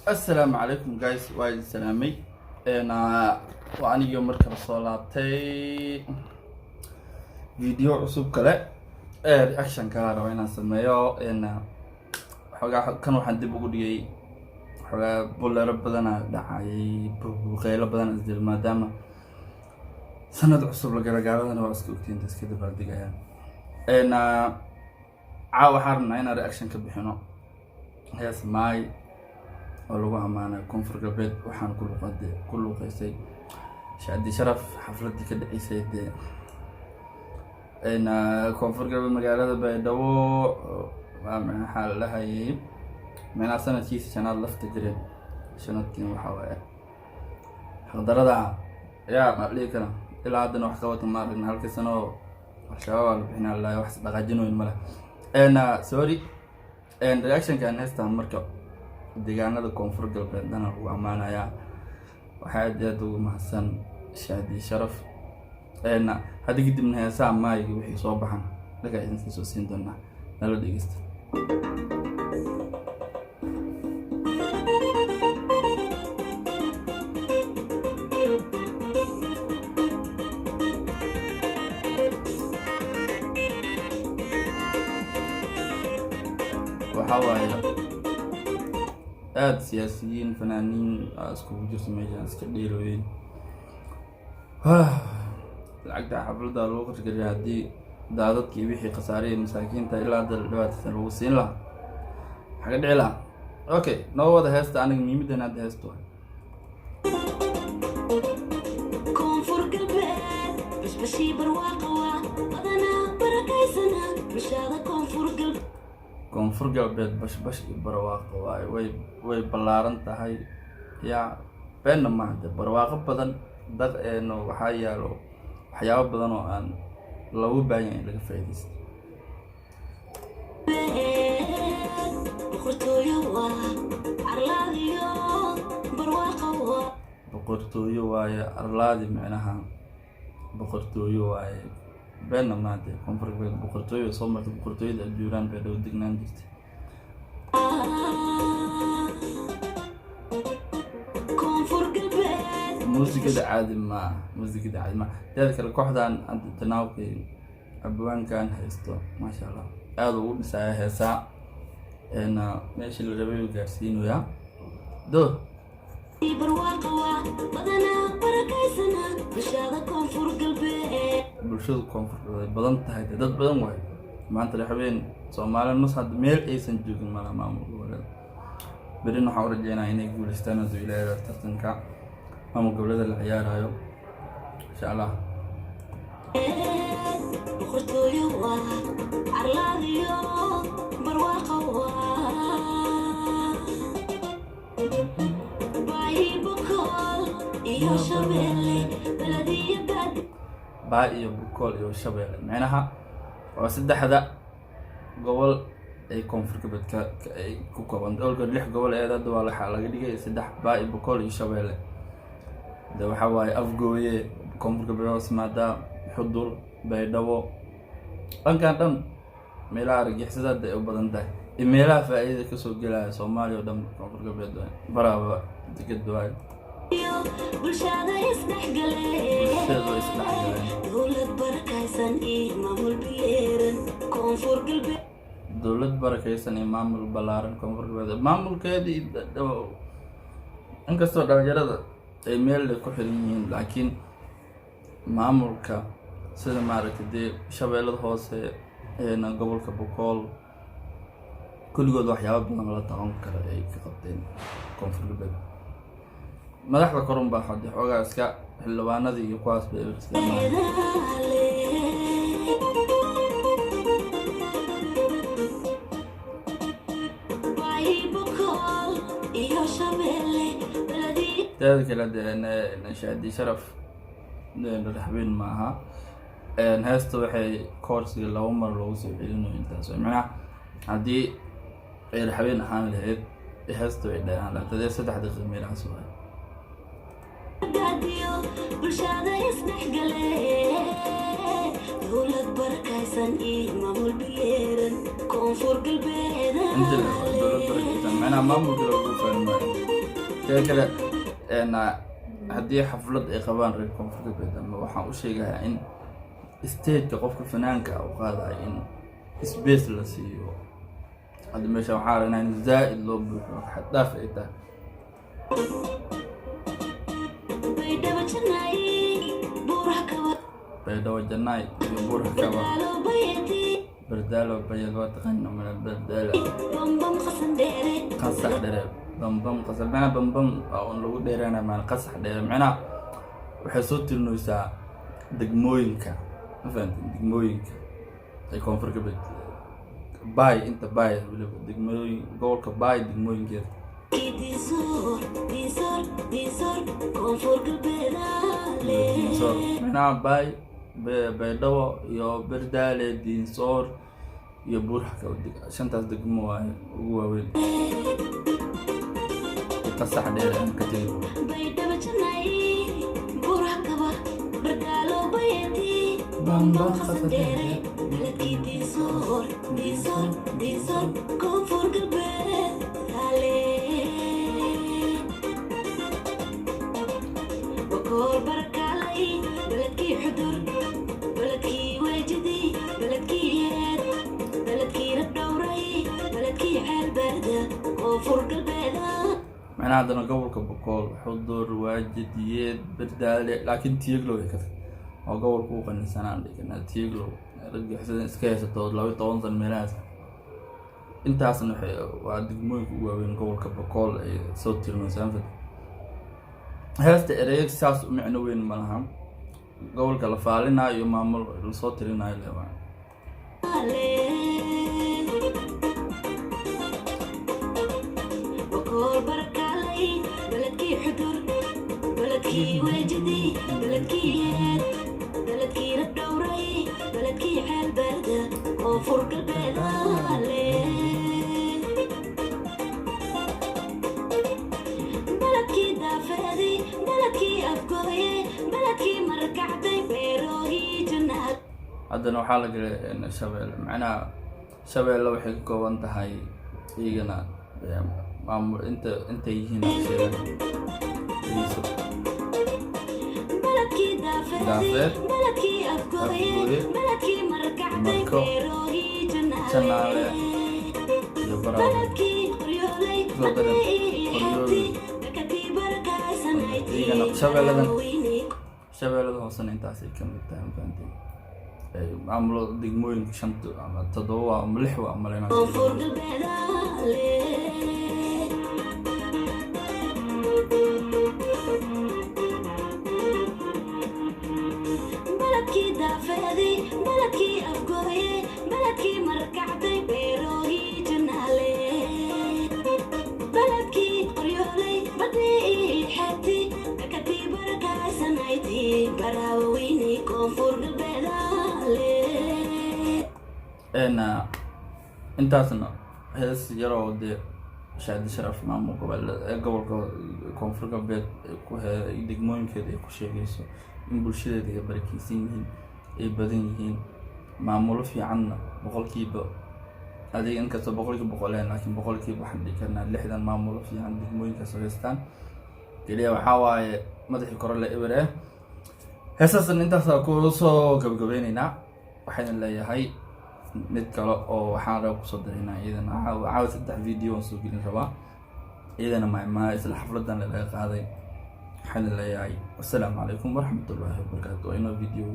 السلام عليكم جايز وايد سلامي وأنا يوم مركب صلاتي فيديو عصب كله رياكشن كهذا وين سميه حاجة كانوا حد بيقولي حاجة بقول رب بدنا دعاي بخيل بدنا نزل ما دام سنة عصب لقرا أنا واسكوتين بس كده بعد جاي عاو حرنا هنا رياكشن كبيحنا هي سماي ولو أمانة كونفور قبل وحنا كله قيسي شادي شرف حفلتي كده عيسى كونفور قبل مقالة بيدو من حال لها يجيب من أصلا تيسي شنال لفت جرين شنال كين وحوايا حضر دا يا مقليك أنا إلا عدنا وحكوات المارك هالك سنة وشاوال بحنا الله يوحس بغاجنو الملا سوري رياكشن كان هستا مركب deegaanada koonfur galbeedna ugu amaanaya waxa aad ugu mahadsan shaadi sharaf hadda gidibna heesaa maayga wixii soo baxan laga idin soo siin doonaa nala dhageysta waxa waaye aad siyaasiyiin fanaaniin iskugu jirto meeshaan iska dheerooyin lacagta xafladda loo qarqariyo haddii daadadkii wixii khasaariyay masaakiinta ilaa hadda dhibaataysan lagu siin lahaa xaga dhici lahaa okay noo wada heesta aniga muhiimaddan hadda heesto koonfur galbeed basbashii barwaaqo waa badanaa barakaysana bishaada koonfur galbeed bashbash iyo barwaaqo way ballaaran tahay yaa beenna maaha barwaaqo badan dad waxaa yaalo waxyaabo badan oo aan lagu baahan yahay in laga faa'iidaysto boqortooyo waaye arlaadi micnaha boqortooyo waaye beenna maade koonfur galbeed boqortooyo soo martay boqortooyada ajuuraan bay dhow degnaan jirtay muusikada caadi ma teeda kale kooxdan tanaawkay abwaankan haysto maasha allah aad ugu dhisaya heesaa meeshii la rabay gaarsiinaya doo bulshada koonfur galbeed badan tahay dad badan waay maanta la habeen Soomaaliya nus had meel aysan joogin mala maamul goboleed berina waxaan rajaynayaa inay guuleystaan oo ilaahay tartanka maamul goboleed la ciyaarayo insha Allah boqortooyo waa arlaadiyo barwaaqo iyo bukool iyo shabeelle macnaha waa saddexda gobol ay koonfur galbeedka ay ku kooban dhowr 6 gobol ee dad waa laga dhigay saddex baa iyo bukool iyo shabeelle waxa waaye afgooye koonfur galbeed Soomaaliya xudur baydhabo dhan meelaha argixisada ay u badan tahay meelaha faa'iido ka soo galaya Soomaaliya oo dhan koonfur galbeed baraaba digad waay bulshada isdhexgaleen dawlad barakaysan iyo maamul ballaaran koonfur galbeed dawlad barakaysan iyo maamul ballaaran koonfur galbeed maamulkeedii inkastoo dhalinyarada ay meel ku xiran yihiin laakiin maamulka sida maaragtay shabeellada hoose gobolka Boqol kulligood waxyaabo badan la taqaan kara ay ka qabteen koonfur galbeed madaxda koron baa hadii xogaa iska xilwaanada iyo kuwaas bay isticmaalaan teeda kale shaadi sharaf habeen maaha heesta waxay koorsiga 2 mar loogu soo celinayo intaas macnaha haddii ay habeen ahaan lahayd heesta way dheeraan lahayd 3 daqiiqo meelahaas waa bulshada isdhexgaleen dawlad barakaysan iyo maamul ballaaran koonfur galbeed معنا ما ممكن أقول فاهم كده أنا هدي حفلة إقامة ريكون في البيت أما وحنا وشيء إن استيج كقف فنانك أو هذا إن سبيس لسيو هذا مش حالنا إن زائد لب حتى في إيده بيدا وجناي بورها كوا بردالو بيلوا تغنوا من البردالة قصح درب بمبم قصر معنا بمبم أو نلو ديرنا معنا قصح درب معنا وحسوت إنه يسا دقموينك فهمت دقموينك يكون فرق بيت باي أنت باي دقموين قولك باي دقموين كده دينصور معنا باي بيدوا يو بردالة دينصور يبور حكا ودك عشان تصدق مواهي ووين قصح دير أنا كتير بام بام خص دير بلدكي دينصور دينصور دينصور كونفور قلبي بكور بركالي بلدكي حضور بلدكي وجدي بلدكي يد بلدكي ردوري بلدكي عال باردة كونفور قلبي معناها عندنا قولك بكور حضور واجد يد بردالي لكن تيغلو هيك oo gobolku u qanisanaan dhigana tiiglo ragga xiseen iska haysto 12 meelaas intaasna waa degmooyinka ugu waaweyn gobolka Boqol ay soo tirmaysan heesta ereyga saas u macno weyn ma laha gobolka la faalinayo maamul la soo tirinayo leeyahay Boqol barkalay baladki xudur baladki wajdi baladki بلدكي ردوري بلدكي عالبردة وفرق البلالي بلدكي دافدي بلدكي أفقوي بلدكي مركعتي بيروهي جنات عندنا حالة إن شباب معنا شباب لو حكوا وانت هاي يجينا معمول انت يجينا شيء دافر بلدكي أفقوي بلدكي مركعتي بيروهي جنات بلدكي قريولي بلدكي بكتي بركة سنعتي شباب لدن هوسن انتاسي كم التهم فانتي عملوا دقموين شنطو تضوى ملحوة عملنا وفرق البلالي بلدكي دافدي بلدكي أفقوي بلدكي مركعتي بيروهي جنالي بلدكي قريولي بدي حتي بكتي بركة سنعتي براويني كونفور البلالي أنا انتاسنا هس يرو دي شاد شرف مامو قبل كونفور قبل كوها يدقمون كده كوشي جيسو in bulshada ay barakeysan yihiin ay badan yihiin maamulo fiican boqolkiiba adeeg in kasta boqolkiiba boqoleen laakiin boqolkiiba waxaan dhigana 60 maamulo fiican degmooyinka Soomaaliland kaliya waxa waaye madaxii kore la ibare heesasan intaas ku soo gabagabeynayna waxaan leeyahay mid kale oo waxaan raaw ku soo dareynaa iyadana caawa saddex video soo gelin rabaa iyadana ma isla xafladan la qaaday حل اللياي والسلام عليكم ورحمة الله وبركاته. إنه فيديو